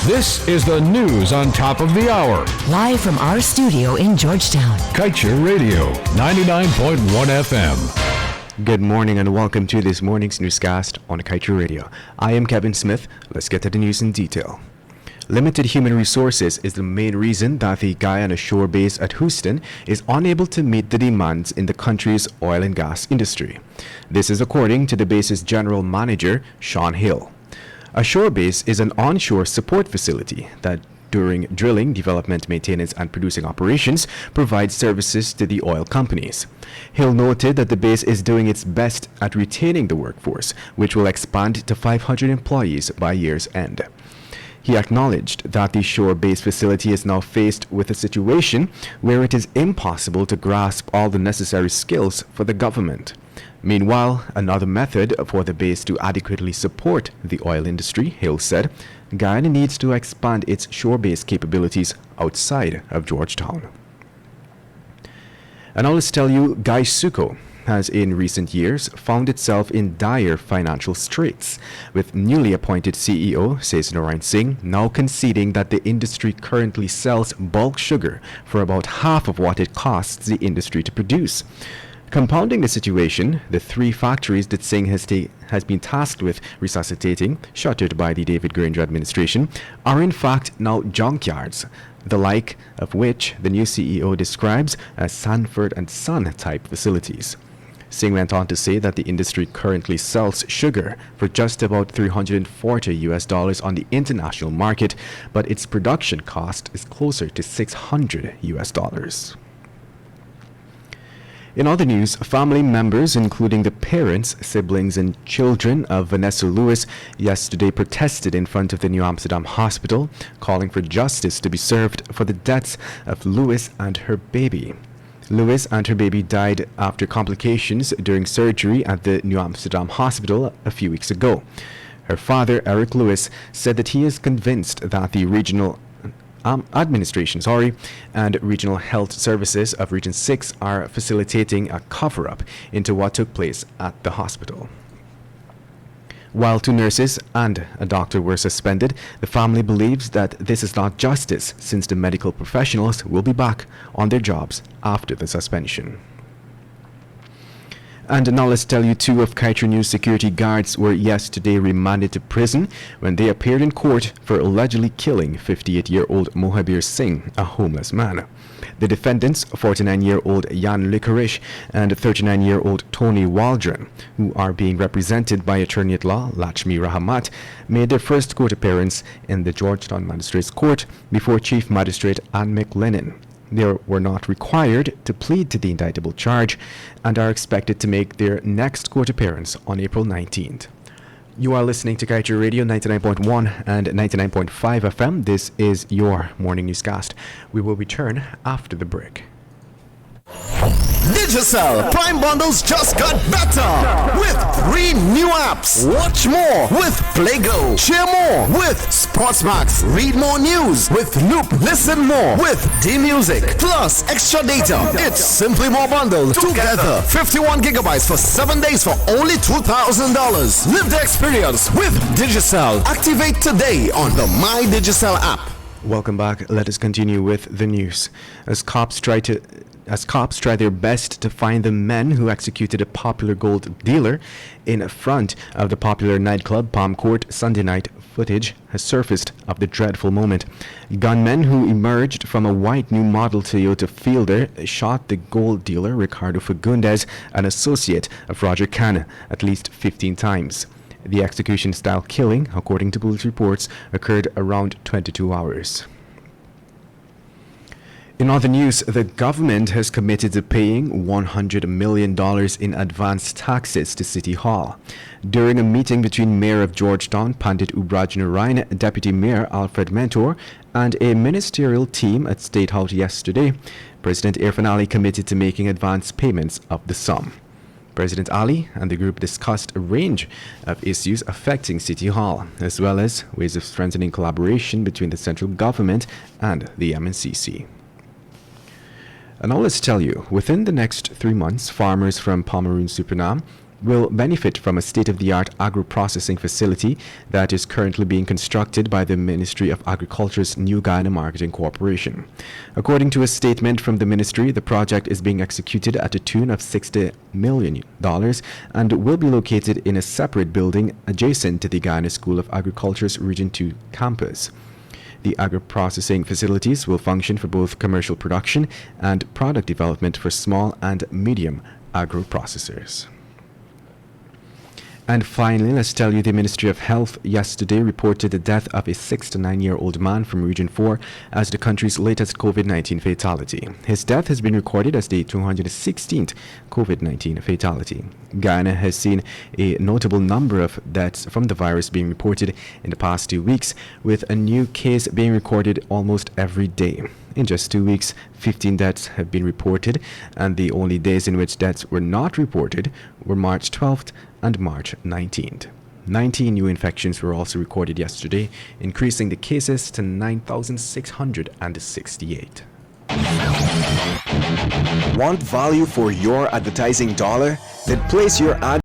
This is the news on top of the hour. Live from our studio in Georgetown. Kaieteur Radio, 99.1 FM. Good morning and welcome to this morning's newscast on Kaieteur Radio. I am Kevin Smith. Let's get to the news in detail. Limited human resources is the main reason that the Guyana shore base at Houston is unable to meet the demands in the country's oil and gas industry. This is according to the base's general manager, Sean Hill. A shore base is an onshore support facility that during drilling, development, maintenance, and producing operations provides services to the oil companies. Hill noted that the base is doing its best at retaining the workforce, which will expand to 500 employees by year's end. He acknowledged that the shore base facility is now faced with a situation where it is impossible to grasp all the necessary skills for the government. Meanwhile, another method for the base to adequately support the oil industry, Hill said, Guyana needs to expand its shore base capabilities outside of Georgetown. And now let's tell you, Kaieteur has in recent years found itself in dire financial straits, with newly appointed CEO, says Narayan Singh, now conceding that the industry currently sells bulk sugar for about half of what it costs the industry to produce. Compounding the situation, the three factories that Singh has been tasked with resuscitating, shuttered by the David Granger administration, are in fact now junkyards, the like of which the new CEO describes as Sanford and Son type facilities. Singh went on to say that the industry currently sells sugar for just about $340 on the international market, but its production cost is closer to $600. In other news, family members, including the parents, siblings, and children of Vanessa Lewis, yesterday protested in front of the New Amsterdam Hospital, calling for justice to be served for the deaths of Lewis and her baby. Lewis and her baby died after complications during surgery at the New Amsterdam Hospital a few weeks ago. Her father, Eric Lewis, said that he is convinced that the regional administration and regional health services of Region 6 are facilitating a cover-up into what took place at the hospital. While 2 nurses and a doctor were suspended, the family believes that this is not justice, since the medical professionals will be back on their jobs after the suspension. And now let's tell you, 2 of Kaieteur News security guards were yesterday remanded to prison when they appeared in court for allegedly killing 58-year-old Mohabir Singh, a homeless man. The defendants, 49-year-old Jan Licorice and 39-year-old Tony Waldron, who are being represented by attorney-at-law Lakshmi Rahamat, made their first court appearance in the Georgetown Magistrates Court before Chief Magistrate Anne McLennan. They were not required to plead to the indictable charge and are expected to make their next court appearance on April 19th. You are listening to Kaieteur Radio 99.1 and 99.5 FM. This is your morning newscast. We will return after the break. Digicel Prime Bundles just got better with 3 new apps. Watch more with PlayGo. Cheer more with Sportsmax. Read more news with Loop. Listen more with D-Music. Plus extra data. It's simply more bundled together. 51 gigabytes for 7 days for only $2,000. Live the experience with Digicel. Activate today on the My Digicel app. Welcome back. Let us continue with the news. As cops try their best to find the men who executed a popular gold dealer in front of the popular nightclub Palm Court Sunday night, footage has surfaced of the dreadful moment. Gunmen who emerged from a white new model Toyota Fielder shot the gold dealer Ricardo Fagundes, an associate of Roger Canna, at least 15 times. The execution-style killing, according to police reports, occurred around 22 hours. In other news, the government has committed to paying $100 million in advance taxes to City Hall. During a meeting between Mayor of Georgetown, Pandit Ubraj Narayan, Deputy Mayor Alfred Mentor, and a ministerial team at State House yesterday, President Irfan Ali committed to making advance payments of the sum. President Ali and the group discussed a range of issues affecting City Hall, as well as ways of strengthening collaboration between the central government and the MNCC. And now let's tell you, within the next 3 months, farmers from Pomeroon Supernam will benefit from a state-of-the-art agro-processing facility that is currently being constructed by the Ministry of Agriculture's New Guyana Marketing Corporation. According to a statement from the ministry, the project is being executed at a tune of $60 million and will be located in a separate building adjacent to the Guyana School of Agriculture's Region 2 campus. The agro-processing facilities will function for both commercial production and product development for small and medium agro-processors. And finally, let's tell you the Ministry of Health yesterday reported the death of a 69-year-old man from Region 4 as the country's latest COVID-19 fatality. His death has been recorded as the 216th COVID-19 fatality. Guyana has seen a notable number of deaths from the virus being reported in the past 2 weeks, with a new case being recorded almost every day. In just 2 weeks, 15 deaths have been reported, and the only days in which deaths were not reported were March 12th and March 19th. 19 new infections were also recorded yesterday, increasing the cases to 9,668. Want value for your advertising dollar? Then place your ad